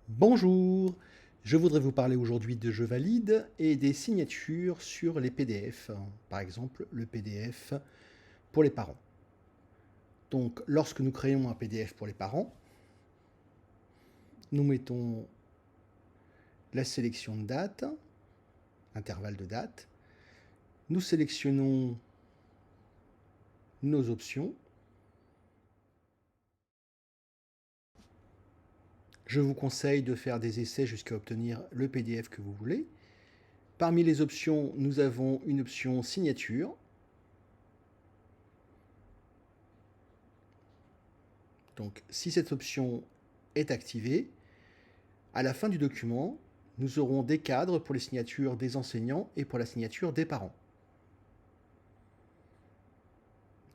Bonjour, je voudrais vous parler aujourd'hui de Je valide et des signatures sur les PDF, par exemple le PDF pour les parents. Donc lorsque nous créons un PDF pour les parents, nous mettons la sélection de date, intervalle de date, nous sélectionnons nos options. Je vous conseille de faire des essais jusqu'à obtenir le PDF que vous voulez. Parmi les options, nous avons une option signature. Donc si cette option est activée, à la fin du document, nous aurons des cadres pour les signatures des enseignants et pour la signature des parents.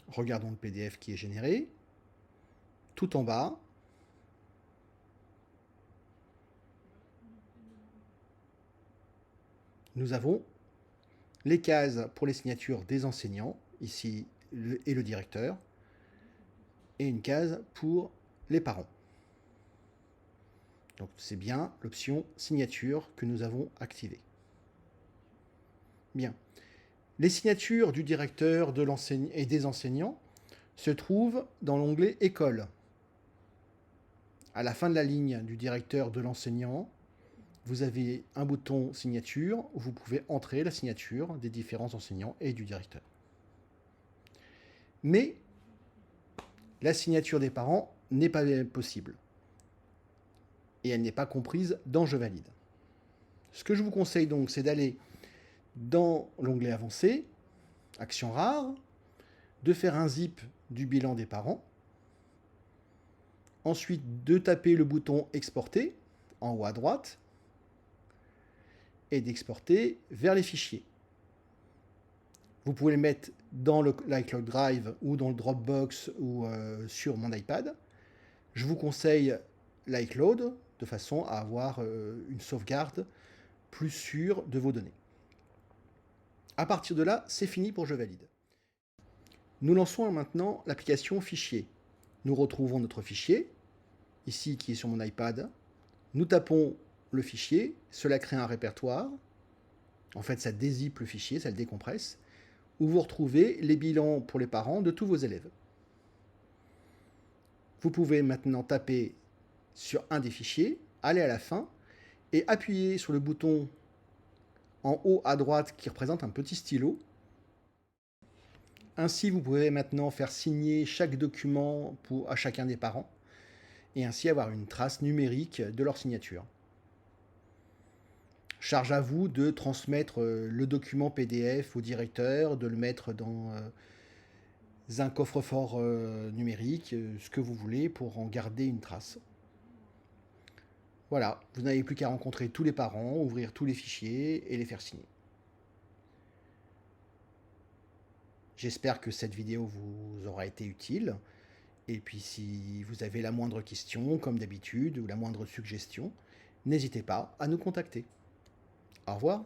Regardons le PDF qui est généré. Tout en bas, nous avons les cases pour les signatures des enseignants, ici et le directeur, et une case pour les parents. Donc c'est bien l'option signature que nous avons activée. Bien. Les signatures du directeur et des enseignants se trouvent dans l'onglet École. À la fin de la ligne du directeur de l'enseignant, vous avez un bouton signature où vous pouvez entrer la signature des différents enseignants et du directeur. Mais la signature des parents n'est pas possible et elle n'est pas comprise dans Je valide. Ce que je vous conseille donc, c'est d'aller dans l'onglet Avancé, Action rare, de faire un zip du bilan des parents, ensuite de taper le bouton Exporter en haut à droite et d'exporter vers les fichiers. Vous pouvez les mettre dans l'iCloud Drive ou dans le Dropbox ou sur mon iPad. Je vous conseille l'iCloud de façon à avoir une sauvegarde plus sûre de vos données. À partir de là, c'est fini pour Je valide. Nous lançons maintenant l'application Fichier. Nous retrouvons notre fichier, ici qui est sur mon iPad. Nous tapons le fichier, cela crée un répertoire. En fait, ça dézippe le fichier, ça le décompresse, où vous retrouvez les bilans pour les parents de tous vos élèves. Vous pouvez maintenant taper sur un des fichiers, aller à la fin et appuyer sur le bouton en haut à droite qui représente un petit stylo. Ainsi, vous pouvez maintenant faire signer chaque document à chacun des parents et ainsi avoir une trace numérique de leur signature. Charge à vous de transmettre le document PDF au directeur, de le mettre dans un coffre-fort numérique, ce que vous voulez pour en garder une trace. Voilà, vous n'avez plus qu'à rencontrer tous les parents, ouvrir tous les fichiers et les faire signer. J'espère que cette vidéo vous aura été utile. Et puis si vous avez la moindre question, comme d'habitude, ou la moindre suggestion, n'hésitez pas à nous contacter. Au revoir.